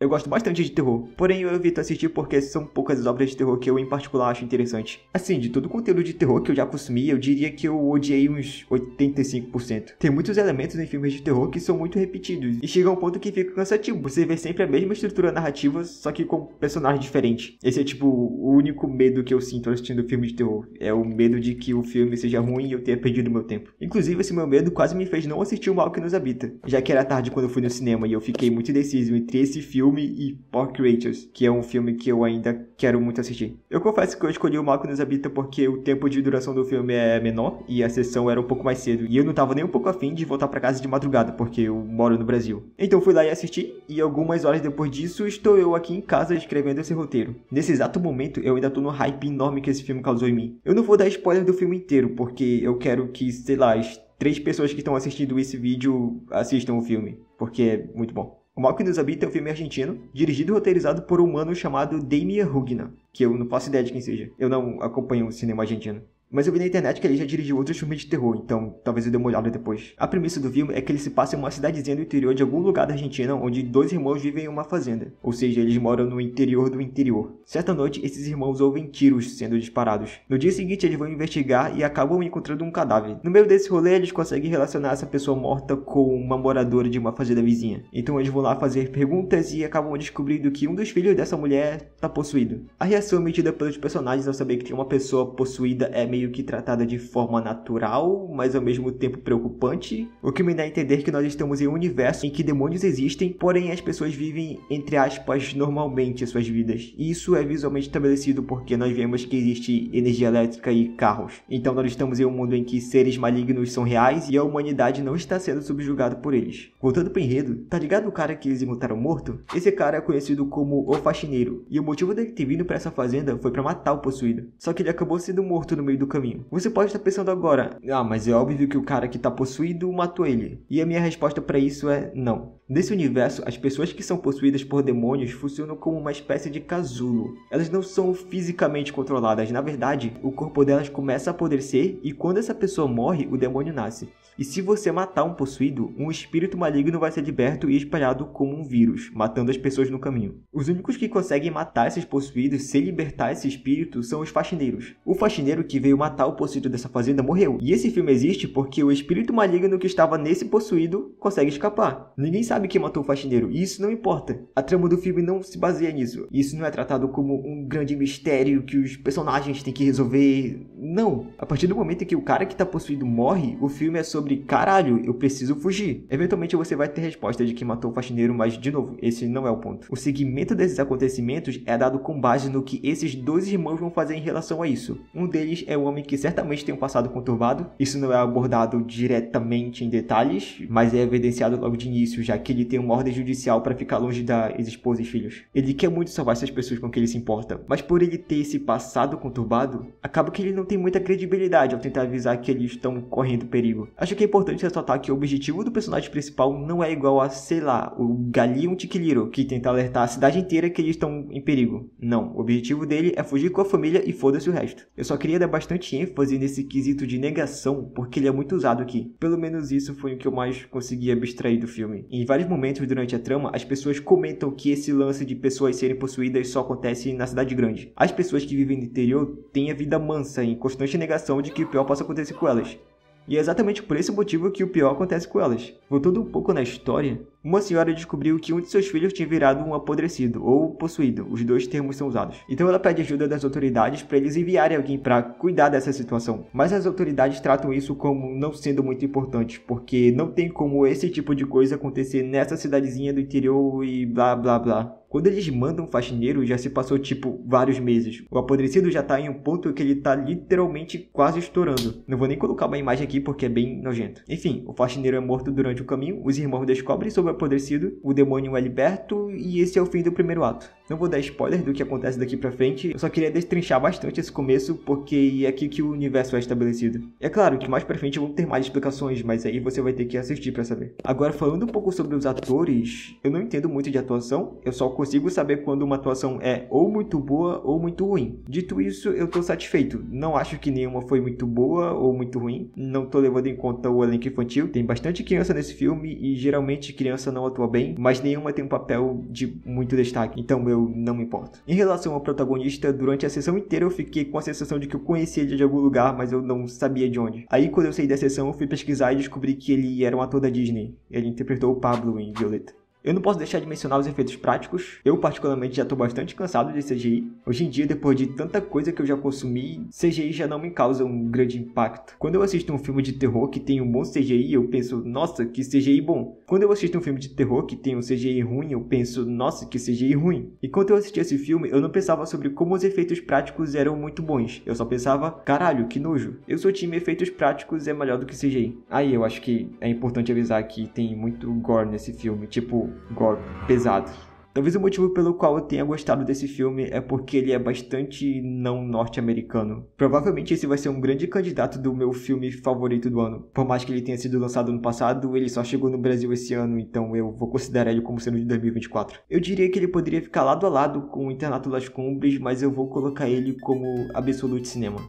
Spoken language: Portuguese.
Eu gosto bastante de terror, porém eu evito assistir porque são poucas as obras de terror que eu em particular acho interessante. Assim, de todo o conteúdo de terror que eu já consumi, eu diria que eu odiei uns 85%. Tem muitos elementos em filmes de terror que são muito repetidos, e chega a um ponto que fica cansativo. Você vê sempre a mesma estrutura narrativa, só que com personagens diferentes. Esse é tipo o único medo que eu sinto assistindo filme de terror. É o medo de que o filme seja ruim e eu tenha perdido meu tempo. Inclusive, esse meu medo quase me fez não assistir O Mal que Nos Habita, já que era tarde quando eu fui no cinema e eu fiquei muito indeciso entre esse filme e Pork Creatures, que é um filme que eu ainda quero muito assistir. Eu confesso que eu escolhi O Mal que Nos Habita porque o tempo de duração do filme é menor e a sessão era um pouco mais cedo, e eu não tava nem um pouco afim de voltar pra casa de madrugada, porque eu moro no Brasil. Então fui lá e assisti, e algumas horas depois disso estou eu aqui em casa escrevendo esse roteiro. Nesse exato momento eu ainda tô no hype enorme que esse filme causou em mim. Eu não vou dar spoiler do filme inteiro, porque eu quero que, sei lá, as 3 pessoas que estão assistindo esse vídeo assistam o filme, porque é muito bom. O Mal que Nos Habita é um filme argentino, dirigido e roteirizado por um mano chamado Damien Rugna, que eu não faço ideia de quem seja. Eu não acompanho o cinema argentino. Mas eu vi na internet que ele já dirigiu outros filmes de terror, então talvez eu dê uma olhada depois. A premissa do filme é que ele se passa em uma cidadezinha do interior de algum lugar da Argentina, onde 2 irmãos vivem em uma fazenda. Ou seja, eles moram no interior do interior. Certa noite, esses irmãos ouvem tiros sendo disparados. No dia seguinte, eles vão investigar e acabam encontrando um cadáver. No meio desse rolê, eles conseguem relacionar essa pessoa morta com uma moradora de uma fazenda vizinha. Então eles vão lá fazer perguntas e acabam descobrindo que um dos filhos dessa mulher tá possuído. A reação emitida pelos personagens ao saber que tem uma pessoa possuída é meio que tratada de forma natural, mas ao mesmo tempo preocupante, o que me dá a entender que nós estamos em um universo em que demônios existem, porém as pessoas vivem, entre aspas, normalmente as suas vidas. E isso é visualmente estabelecido porque nós vemos que existe energia elétrica e carros. Então nós estamos em um mundo em que seres malignos são reais e a humanidade não está sendo subjugada por eles. Voltando pro enredo, tá ligado o cara que eles encontraram morto? Esse cara é conhecido como o Faxineiro, e o motivo dele ter vindo pra essa fazenda foi pra matar o possuído. Só que ele acabou sendo morto no meio do caminho. Você pode estar pensando agora, mas é óbvio que o cara que está possuído matou ele. E a minha resposta para isso é não. Nesse universo, as pessoas que são possuídas por demônios funcionam como uma espécie de casulo. Elas não são fisicamente controladas, na verdade, o corpo delas começa a apodrecer e quando essa pessoa morre, o demônio nasce. E se você matar um possuído, um espírito maligno vai ser liberto e espalhado como um vírus, matando as pessoas no caminho. Os únicos que conseguem matar esses possuídos sem libertar esse espírito são os faxineiros. O faxineiro que veio matar o possuído dessa fazenda morreu. E esse filme existe porque o espírito maligno que estava nesse possuído consegue escapar. Ninguém sabe quem matou o faxineiro, e isso não importa. A trama do filme não se baseia nisso. Isso não é tratado como um grande mistério que os personagens têm que resolver. Não. A partir do momento em que o cara que está possuído morre, o filme é sobre caralho, eu preciso fugir. Eventualmente você vai ter resposta de quem matou o faxineiro, mas de novo, esse não é o ponto. O segmento desses acontecimentos é dado com base no que esses 2 irmãos vão fazer em relação a isso. Um deles é um homem que certamente tem um passado conturbado. Isso não é abordado diretamente em detalhes, mas é evidenciado logo de início, já que ele tem uma ordem judicial para ficar longe da ex-esposa e filhos. Ele quer muito salvar essas pessoas com quem ele se importa, mas por ele ter esse passado conturbado, acaba que ele não tem muita credibilidade ao tentar avisar que eles estão correndo perigo. Acho que é importante ressaltar que o objetivo do personagem principal não é igual a, sei lá, o Galeon Tiquiliro, que tenta alertar a cidade inteira que eles estão em perigo. Não, o objetivo dele é fugir com a família e foda-se o resto. Eu só queria dar bastante ênfase nesse quesito de negação, porque ele é muito usado aqui. Pelo menos isso foi o que eu mais consegui abstrair do filme. Em vários momentos durante a trama, as pessoas comentam que esse lance de pessoas serem possuídas só acontece na cidade grande. As pessoas que vivem no interior têm a vida mansa, em constante negação de que o pior possa acontecer com elas. E é exatamente por esse motivo que o pior acontece com elas. Voltando um pouco na história, uma senhora descobriu que um de seus filhos tinha virado um apodrecido, ou possuído, os 2 termos são usados. Então ela pede ajuda das autoridades para eles enviarem alguém para cuidar dessa situação. Mas as autoridades tratam isso como não sendo muito importante, porque não tem como esse tipo de coisa acontecer nessa cidadezinha do interior e blá blá blá. Quando eles mandam um faxineiro, já se passou tipo vários meses. O apodrecido já tá em um ponto que ele tá literalmente quase estourando. Não vou nem colocar uma imagem aqui porque é bem nojento. Enfim, o faxineiro é morto durante o caminho, os irmãos descobrem sobre o apodrecido, o demônio é liberto e esse é o fim do primeiro ato. Não vou dar spoiler do que acontece daqui pra frente, eu só queria destrinchar bastante esse começo, porque é aqui que o universo é estabelecido. É claro que mais pra frente vão ter mais explicações, mas aí você vai ter que assistir pra saber. Agora, falando um pouco sobre os atores, eu não entendo muito de atuação, eu só consigo saber quando uma atuação é ou muito boa ou muito ruim. Dito isso, eu tô satisfeito. Não acho que nenhuma foi muito boa ou muito ruim, não tô levando em conta o elenco infantil. Tem bastante criança nesse filme e geralmente criança não atua bem, mas nenhuma tem um papel de muito destaque, então eu não me importo. Em relação ao protagonista, durante a sessão inteira eu fiquei com a sensação de que eu conhecia ele de algum lugar, mas eu não sabia de onde. Aí quando eu saí da sessão eu fui pesquisar e descobri que ele era um ator da Disney. Ele interpretou o Pablo em Violeta. Eu não posso deixar de mencionar os efeitos práticos. Eu, particularmente, já tô bastante cansado de CGI. Hoje em dia, depois de tanta coisa que eu já consumi, CGI já não me causa um grande impacto. Quando eu assisto um filme de terror que tem um bom CGI, eu penso, nossa, que CGI bom. Quando eu assisto um filme de terror que tem um CGI ruim, eu penso, nossa, que CGI ruim. E quando eu assisti esse filme, eu não pensava sobre como os efeitos práticos eram muito bons. Eu só pensava, caralho, que nojo. Eu sou time efeitos práticos é melhor do que CGI. Aí eu acho que é importante avisar que tem muito gore nesse filme, tipo gore pesado. Talvez o motivo pelo qual eu tenha gostado desse filme é porque ele é bastante não norte-americano. Provavelmente esse vai ser um grande candidato do meu filme favorito do ano. Por mais que ele tenha sido lançado no passado, ele só chegou no Brasil esse ano, então eu vou considerar ele como sendo de 2024. Eu diria que ele poderia ficar lado a lado com o Internato das Cumbres, mas eu vou colocar ele como Absolute Cinema.